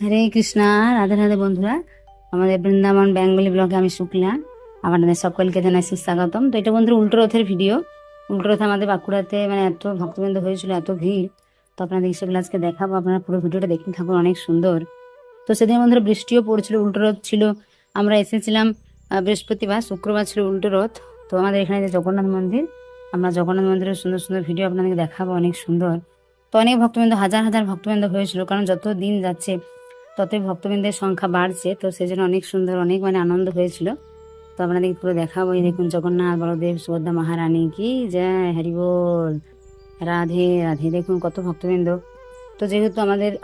হরে কৃষ্ণা। রাধে রাধে বন্ধুরা, আমাদের বৃন্দাবন বেঙ্গলি ব্লগে আমি শুক্লা আপনাদের সকলকে জানাই সুস্বাগতম। তো এটা বন্ধুরা উল্টো রথের ভিডিও। উল্টো রথ আমাদের বাঁকুড়াতে এত ভক্তবৃন্দ হয়েছিল, এত ভিড়। তো আপনাদের সেগুলো আজকে দেখাবো, আপনারা পুরো ভিডিওটা দেখতে থাকুন, অনেক সুন্দর। তো সেদিন বন্ধুরা বৃষ্টিও পড়ছিল, উল্টো রথ ছিল। আমরা এসেছিলাম বৃহস্পতিবার, শুক্রবার ছিল উল্টো রথ। তো আমাদের এখানে যে জগন্নাথ মন্দির, আমরা জগন্নাথ মন্দিরের সুন্দর সুন্দর ভিডিও আপনাদেরকে দেখাবো, অনেক সুন্দর। তো অনেক ভক্তবৃন্দ, হাজার হাজার ভক্তবৃন্দ হয়েছিল, কারণ যত দিন যাচ্ছে ততই ভক্তবৃন্দের সংখ্যা বাড়ছে। তো সেই জন্য অনেক সুন্দর, অনেক আনন্দ হয়েছিল। তো আপনাদের পুরো দেখাবো। এই দেখুন জগন্নাথ বলদেব সুভদ্রা মহারানী কি জয়, হরি বল, রাধে রাধে। দেখুন কত ভক্তবৃন্দ। তো যেহেতু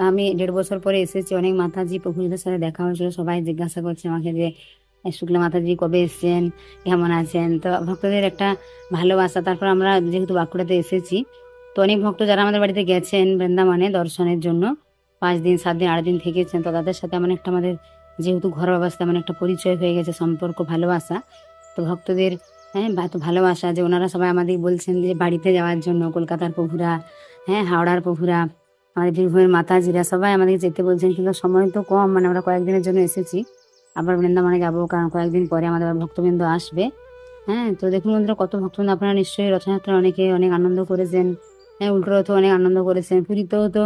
আমি 1.5 বছর পরে এসেছি, অনেক মাতাজি প্রভুদের সাথে দেখা হয়েছিল। সবাই জিজ্ঞাসা করছে আমাকে যে শুক্লা মাতাজি কবে এসছেন, কেমন আছেন। তো ভক্তদের একটা ভালোবাসা। তারপর আমরা যেহেতু বাঁকুড়াতে এসেছি, তো অনেক ভক্ত যারা আমাদের বাড়িতে গেছেন বৃন্দাবনে দর্শনের জন্য, 5 দিন 7 দিন 8 দিন থেকেছেন, তো তাদের সাথে আমাদের যেহেতু ঘর অবস্থা একটা পরিচয় হয়ে গেছে, সম্পর্ক, ভালোবাসা। তো ভক্তদের এত ভালোবাসা যে ওনারা সবাই আমাদের বলছেন যে বাড়িতে যাওয়ার জন্য, কলকাতার প্রভুরা, হাওড়ার প্রভুরা, আমাদের বীরভূমের মাতাজিরা সবাই আমাদেরকে যেতে বলছেন। কিন্তু সময় তো কম, আমরা কয়েকদিনের জন্য এসেছি, আবার বৃন্দাবনে যাবো, কারণ কয়েকদিন পরে আমাদের ভক্তবৃন্দ আসবে। তো দেখুন বন্ধুরা কত ভক্তবৃন্দ। আপনারা নিশ্চয়ই রথযাত্রা অনেকে অনেক আনন্দ করেছেন, উল্টো রথও অনেক আনন্দ করেছেন। পুরীতেও তো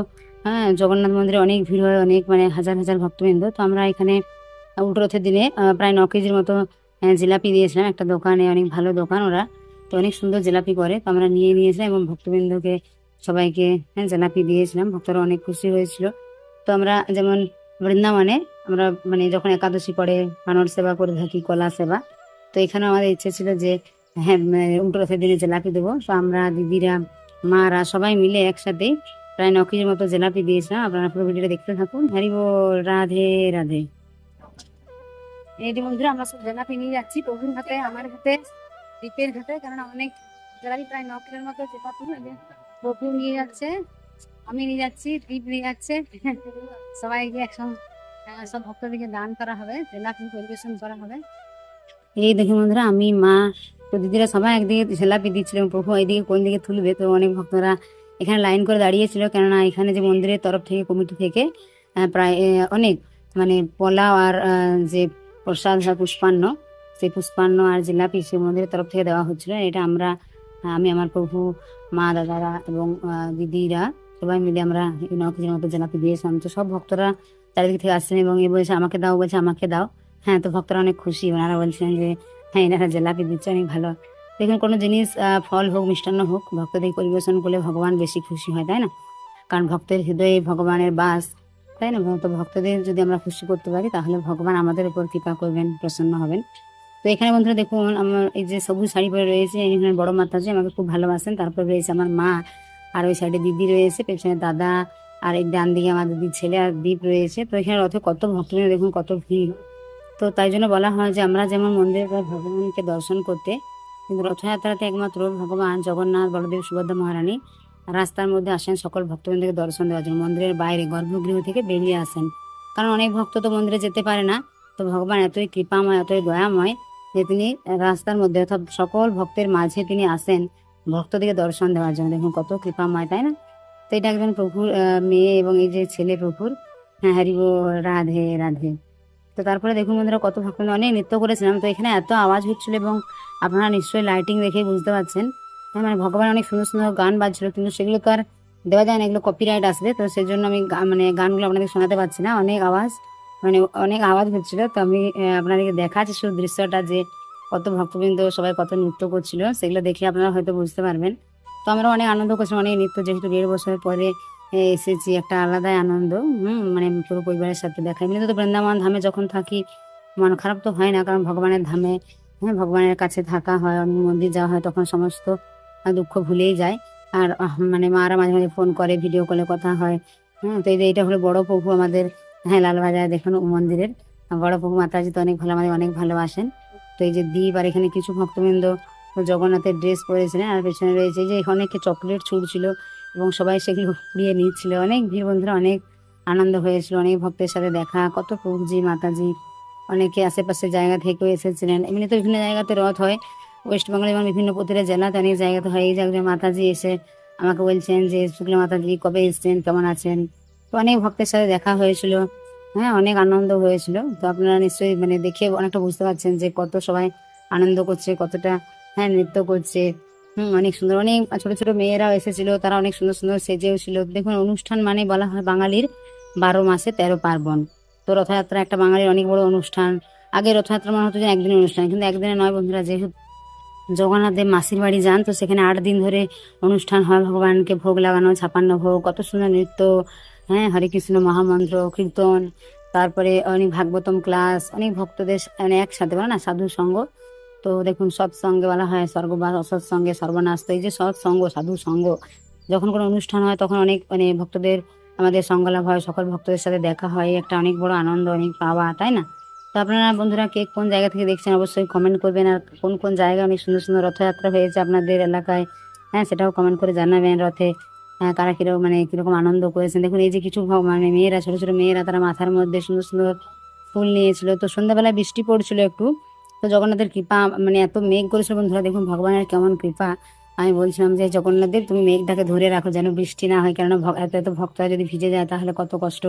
জগন্নাথ মন্দিরে অনেক ভিড় হয়, অনেক হাজার হাজার ভক্তবৃন্দ। তো আমরা এখানে উল্টো রথের দিনে প্রায় 9 কেজির মতো জিলাপি দিয়েছিলাম একটা দোকানে, অনেক ভালো দোকান ওরা। তো অনেক সুন্দর জিলাপি করে, তো আমরা নিয়ে নিয়েছিলাম এবং ভক্তবৃন্দকে সবাইকে জিলাপি দিয়েছিলাম। ভক্তরা অনেক খুশি হয়েছিল। তো আমরা যেমন বৃন্দাবনে আমরা যখন একাদশী পড়ে মানব সেবা করে থাকি, কলা সেবা। তো এখানেও আমাদের ইচ্ছে ছিল যে উল্টো রথের দিনে জিলাপি দেবো। তো আমরা দিদিরা, মারা সবাই মিলে একসাথে প্রায় 9 কেজির মতো জিলাপি দিয়েছিলাম। আপনারা পুরো ভিডিওটা দেখতে থাকুন। হরি বল, রাধে রাধে। এই যে বন্ধুরা আমরা সব জিলাপি নিয়ে যাচ্ছি প্রভুর হাতে, আমার হাতে, দীপের হাতে, কেননা অনেক জিলাপি প্রায় 9 কিলোর মতো জিলাপি প্রভু নিয়ে যাচ্ছে, আমি নিয়ে যাচ্ছি, দীপ নিয়ে যাচ্ছে। সবাইকে একসঙ্গে সব ভক্তদেরকে দান করা হবে, জিলাপি পরিবেশন করা হবে। এই দেখুন বন্ধুরা, আমি, মা, তো দিদিরা সবাই একদিকে জিলাপি দিচ্ছিলাম, প্রভু এইদিকে কোন দিকে তুলবে। তো অনেক ভক্তরা এখানে লাইন করে দাঁড়িয়েছিল, কেননা এখানে যে মন্দিরের তরফ থেকে, কমিটি থেকে প্রায় অনেক পোলাও আর যে প্রসাদ হয় পুষ্পান্ন, সেই পুষ্পান্ন আর জিলাপি সে মন্দিরের তরফ থেকে দেওয়া হচ্ছিল। এটা আমি, আমার প্রভু, মা, দাদারা এবং দিদিরা সবাই মিলে আমরা 9 কেজির মতো জিলাপি দিয়েছিলাম। তো সব ভক্তরা চারিদিক থেকে আসছেন এবং এ বলছে আমাকে দাও, বলছে আমাকে দাও। তো ভক্তরা অনেক খুশি, ওনারা বলছেন যে এনারা জিলাপি দিচ্ছে, অনেক ভালো। দেখুন কোনো জিনিস ফল হোক, মিষ্টান্ন হোক, ভক্তদের পরিবেশন করলে ভগবান বেশি খুশি হয়, তাই না? কারণ ভক্তের হৃদয়ে ভগবানের বাস, তাই না? তো ভক্তদের যদি আমরা খুশি করতে পারি, তাহলে ভগবান আমাদের উপর কৃপা করবেন, প্রসন্ন হবেন। তো এখানে বন্ধুরা দেখুন, আমার এই যে সবুজ শাড়ি পরে রয়েছে, এখানে বড় মাতাজি আমাকে খুব ভালোবাসেন। তারপর রয়েছে আমার মা, আর ওই সাইডে দিদি রয়েছে, পেছনে দাদা, আর এই ডান দিকে আমার দিদির ছেলে আর দীপ রয়েছে। তো এখানে রথে কত ভক্তবৃন্দ, দেখুন কত ভিড়। তো তাই জন্য বলা হয় যে আমরা যেমন মন্দিরে ভগবানকে দর্শন করতে, কিন্তু রথযাত্রাতে একমাত্র ভগবান জগন্নাথ, বলদেব, সুভদ্রা মহারানী রাস্তার মধ্যে আসেন সকল ভক্তবৃন্দকে দর্শন দেওয়ার জন্য। মন্দিরের বাইরে গর্ভগৃহ থেকে বেরিয়ে আসেন, কারণ অনেক ভক্ত তো মন্দিরে যেতে পারে না। তো ভগবান এতই কৃপাময়, এতই দয়াময় যে তিনি রাস্তার মধ্যে অর্থাৎ সকল ভক্তের মাঝে তিনি আসেন ভক্তদেরকে দর্শন দেওয়ার জন্য। দেখুন কত কৃপাময়, তাই না? তো এটা একজন প্রভুর মেয়ে এবং এই যে ছেলে প্রভুর। হরি বল, রাধে রাধে। তো তারপরে দেখুন বন্ধুরা কত ভক্ত, অনেক নৃত্য করেছিলাম। তো এখানে এত আওয়াজ হচ্ছিল এবং আপনারা নিশ্চয়ই লাইটিং দেখে বুঝতে পারছেন। ভগবান অনেক সুন্দর সুন্দর গান বাজছিল, কিন্তু সেগুলো তো আর দেওয়া যায় না, এগুলো কপিরাইট আসবে। তো সেই জন্য আমি গানগুলো আপনাদের শোনাতে পারছি না, অনেক আওয়াজ, অনেক আওয়াজ হচ্ছিল। তো আমি আপনাদেরকে দেখাচ্ছি শুধু দৃশ্যটা, যে কত ভক্তবৃন্দ সবাই কত নৃত্য করছিল, সেগুলো দেখে আপনারা হয়তো বুঝতে পারবেন। তো আমরা অনেক আনন্দ করছিলাম, অনেক নৃত্য, যেহেতু 1.5 বছর পরে এসেছি, একটা আলাদাই আনন্দ। পুরো পরিবারের সাথে দেখা। এমনিতে তো বৃন্দাবন ধামে যখন থাকি মন খারাপ তো হয় না, কারণ ভগবানের ধামে, ভগবানের কাছে থাকা হয়, অনেক মন্দির যাওয়া হয়, তখন সমস্ত দুঃখ ভুলেই যায়। আর মারা মাঝে মাঝে ফোন করে, ভিডিও কলে কথা হয়। তো এই যে এটা হলো বড় প্রভু আমাদের, লালবাজার দেখুন মন্দিরের বড় প্রভু মাতাজি, তো অনেক ভালো, আমাদের অনেক ভালোবাসেন। তো এই যে দ্বীপ, আর এখানে কিছু ভক্তবৃন্দ জগন্নাথের ড্রেস পরেছিলেন, আর পেছনে রয়েছে যে অনেকে চকলেট ছুঁড়ছিল এবং সবাই সেগুলো কুড়িয়ে নিচ্ছিল। অনেক ভিড় বন্ধুরা, অনেক আনন্দ হয়েছিল, অনেক ভক্তের সাথে দেখা, কত প্রভুজি মাতাজি, অনেকে আশেপাশের জায়গা থেকেও এসেছিলেন। এমনি তো বিভিন্ন জায়গাতে রথ হয়, ওয়েস্ট বেঙ্গলে যেমন বিভিন্ন প্রতিটা জেলাতে অনেক জায়গাতে হয়। এই জায়গায় মাতাজি এসে আমাকে বলছেন যে শুক্লা মাতাজি কবে এসছেন, কেমন আছেন। তো অনেক ভক্তের সাথে দেখা হয়েছিল। হ্যাঁ, অনেক আনন্দ হয়েছিল। তো আপনারা নিশ্চয়ই মানে দেখে অনেকটা বুঝতে পারছেন যে কত সবাই আনন্দ করছে, কতটা হ্যাঁ নৃত্য করছে। অনেক সুন্দর, অনেক ছোট ছোট মেয়েরাও এসেছিল, তারা অনেক সুন্দর সুন্দর সেজেও ছিল। দেখুন, অনুষ্ঠান মানে বলা হয় বাঙালির 12 মাসে 13 পার্বণ। তো রথযাত্রা একটা বাঙালির অনেক বড় অনুষ্ঠান। আগে রথযাত্রা মনে হতো যে একদিনের অনুষ্ঠান, কিন্তু একদিনে নয় বন্ধুরা। যেহেতু জগন্নাথ দেব মাসির বাড়ি যান, তো সেখানে 8 দিন ধরে অনুষ্ঠান হয়, ভগবানকে ভোগ লাগানো, 56 ভোগ, কত সুন্দর নৃত্য, হ্যাঁ হরে কৃষ্ণ মহামন্ত্র কীর্তন, তারপরে অনেক ভাগবতম ক্লাস, অনেক ভক্তদের মানে একসাথে বলে না সাধু সঙ্গ। তো দেখুন, সৎসঙ্গে বলা হয় স্বর্গবাস, অসৎসঙ্গে সর্বনাশ। তো এই যে সৎসঙ্গ, সাধু সঙ্গ, যখন কোনো অনুষ্ঠান হয় তখন অনেক মানে ভক্তদের আমাদের সঙ্গ লাভ হয়, সকল ভক্তদের সাথে দেখা হয়, একটা অনেক বড় আনন্দ, অনেক পাওয়া, তাই না? তো আপনারা বন্ধুরা কে কোন জায়গা থেকে দেখছেন অবশ্যই কমেন্ট করবেন। আর কোন কোন জায়গায় অনেক সুন্দর সুন্দর রথযাত্রা হয়েছে আপনাদের এলাকায়, হ্যাঁ সেটাও কমেন্ট করে জানাবেন। রথে কারা কিরকম মানে কিরকম আনন্দ করেছেন। দেখুন, এই যে কিছু মানে মেয়েরা, ছোট ছোট মেয়েরা, তারা মাথার মধ্যে সুন্দর সুন্দর ফুল নিয়েছিল। তো সন্ধ্যাবেলায় বৃষ্টি পড়ছিল একটু। তো জগন্নাথের কৃপা মানে এত মেঘ করেছিল বন্ধুরা, দেখুন ভগবানের কেমন কৃপা। আমি বলছিলাম যে জগন্নাথ দেব, তুমি মেঘটাকে ধরে রাখো যেন বৃষ্টি না হয়, কেননা এত এত ভক্তরা যদি ভিজে যায় তাহলে কত কষ্ট।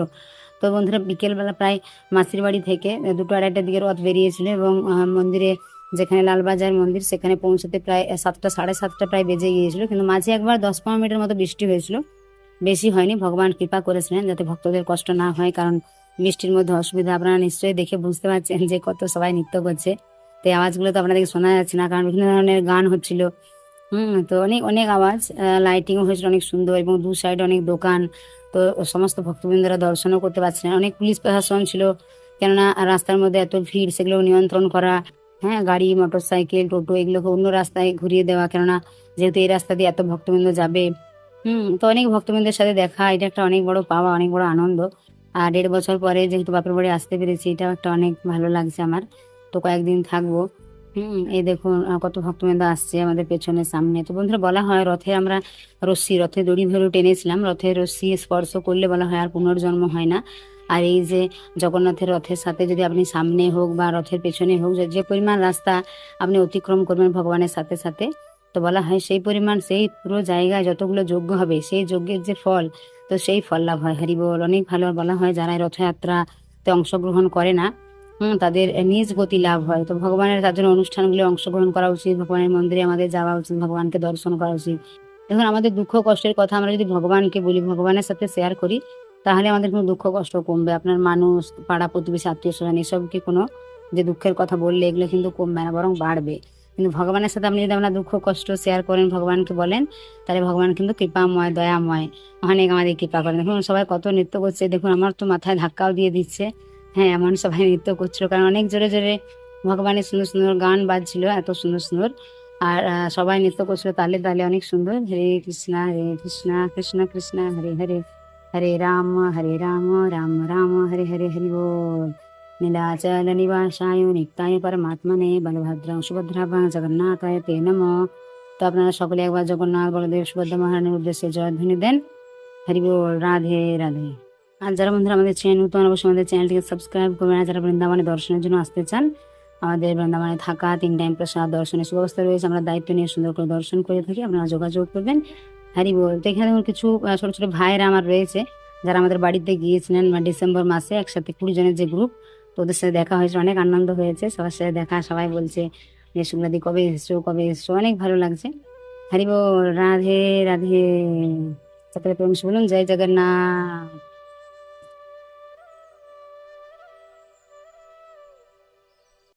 তো বন্ধুরা, বিকেলবেলা প্রায় মাসির বাড়ি থেকে 2টা-2:30টার দিকে রথ বেরিয়েছিল, এবং মন্দিরে, যেখানে লালবাজার মন্দির, সেখানে পৌঁছতে প্রায় 7টা, 7:30 প্রায় বেজে গিয়েছিল। কিন্তু মাঝে একবার 10-15 মিনিটের মতো বৃষ্টি হয়েছিল, বেশি হয়নি। ভগবান কৃপা করেছিলেন যাতে ভক্তদের কষ্ট না হয়, কারণ বৃষ্টির মধ্যে অসুবিধা। আপনারা নিশ্চয়ই দেখে বুঝতে পারছেন যে কত সবাই নৃত্য করছে। তো এই আওয়াজগুলো তো আপনাদেরকে শোনা যাচ্ছে না, কারণ বিভিন্ন ধরনের গান হচ্ছিল। তো অনেক অনেক আওয়াজ, লাইটিংও হয়েছিল অনেক সুন্দর, এবং দু সাইডে অনেক দোকান। তো সমস্ত ভক্তবৃন্দরা দর্শনও করতে পারছিলেন। অনেক পুলিশ প্রশাসন ছিল, কেননা রাস্তার মধ্যে এত ভিড়, সেগুলো নিয়ন্ত্রণ করা, হ্যাঁ গাড়ি, মোটরসাইকেল, টোটো এগুলোকে অন্য রাস্তায় ঘুরিয়ে দেওয়া, কেননা যেহেতু এই রাস্তা দিয়ে এত ভক্তবৃন্দ যাবে। তো অনেক ভক্তবৃন্দের সাথে দেখা, এটা একটা অনেক বড় পাওয়া, অনেক বড় আনন্দ। আর 1.5 বছর পরে যেহেতু বাপের বাড়ি আসতে পেরেছি, এটাও একটা অনেক ভালো লাগছে আমার। তো কয়েকদিন থাকবো। এই দেখুন কত ভক্তবৃন্দ আসছে আমাদের পেছনে, সামনে। তো বন্ধুরা, বলা হয় রথে আমরা রথে দড়ি ধরে টেনেছিলাম, রথের রশ্মি স্পর্শ করলে বলা হয় আর পুনর্জন্ম হয় না। আর এই যে জগন্নাথের রথের সাথে যদি আপনি সামনে হোক বা রথের পেছনে হোক, যে পরিমাণ রাস্তা আপনি অতিক্রম করবেন ভগবানের সাথে সাথে, তো বলা হয় সেই পরিমাণ, সেই পুরো জায়গায় যতগুলো যজ্ঞ হবে, সেই যজ্ঞের যে ফল, তো সেই ফল লাভ হয়। হরি বল। অনেক ভালো বলা হয়, যারা এই রথযাত্রাতে অংশগ্রহণ করে না, তাদের নিজ গতি লাভ হয়। তো ভগবানের তার জন্য অনুষ্ঠানগুলো অংশগ্রহণ করা উচিত, ভগবানের মন্দিরে আমাদের যাওয়া উচিত, ভগবানকে দর্শন করা উচিত। দেখুন, আমাদের দুঃখ কষ্টের কথা আমরা যদি ভগবানকে বলি, ভগবানের সাথে শেয়ার করি, তাহলে আমাদের কোনো দুঃখ কষ্ট কমবে। আপনার মানুষ, পাড়া প্রতিবেশী, আত্মীয় স্বজন, এসবকে কোনো যে দুঃখের কথা বললে এগুলো কিন্তু কমবে না, বরং বাড়বে। কিন্তু ভগবানের সাথে আপনি যদি আপনার দুঃখ কষ্ট শেয়ার করেন, ভগবানকে বলেন, তাহলে ভগবান কিন্তু কৃপাময়, দয়াময়, অনেক আমাদের কৃপা করেন। দেখুন সবাই কত নৃত্য করছে, দেখুন আমার তো মাথায় ধাক্কাও দিয়ে দিচ্ছে। হ্যাঁ, এমন সবাই নৃত্য করছিল, কারণ অনেক জোরে জোরে ভগবানের সুন্দর সুন্দর গান বাজছিল, এত সুন্দর সুন্দর। আর সবাই নৃত্য করছিল তালে তালে, অনেক সুন্দর। হরে কৃষ্ণ কৃষ্ণ কৃষ্ণ হরে হরে, হরে রাম রাম রাম হরে হরে, হরি বল। নীলাচল নিবাসায় নিত্যায় পরমাত্মনে বলভদ্র সুভদ্রাভা জগন্নাথায় তে নমঃ। তো আপনারা সকলে একবার জগন্নাথ বলদেব সুভদ্রা মহারানীর উদ্দেশ্যে জয়ধ্বনি দেন। হরি বল। রাধে রাধে। আর যারা বন্ধুরা আমাদের চ্যানেল নতুন, অবশ্যই আমাদের চ্যানেলটিকে সাবস্ক্রাইব করবেন। আর যারা বৃন্দাবনে দর্শনের জন্য আসতে চান, আমাদের বৃন্দাবনে থাকা 3 টাইম প্রসাদ দর্শনের সুব্যবস্থা রয়েছে, আমরা দায়িত্ব নিয়ে সুন্দর করে দর্শন করে থাকি, আপনারা যোগাযোগ করবেন। হরি বল। তো এখানে দেখুন কিছু ছোট ছোট ভাইয়েরা আমার রয়েছে, যারা আমাদের বাড়িতে গিয়েছিলেন ডিসেম্বর মাসে, একসাথে 20 জনের যে গ্রুপ। তো ওদের সাথে দেখা হয়েছে, অনেক আনন্দ হয়েছে সবার সাথে দেখা। সবাই বলছে যে শুক্লাদি কবে এসছো, কবে এসছো, অনেক ভালো লাগছে। হরি বল। রাধে রাধে। সকলে প্রেম বলুন, জয় জগন্নাথ।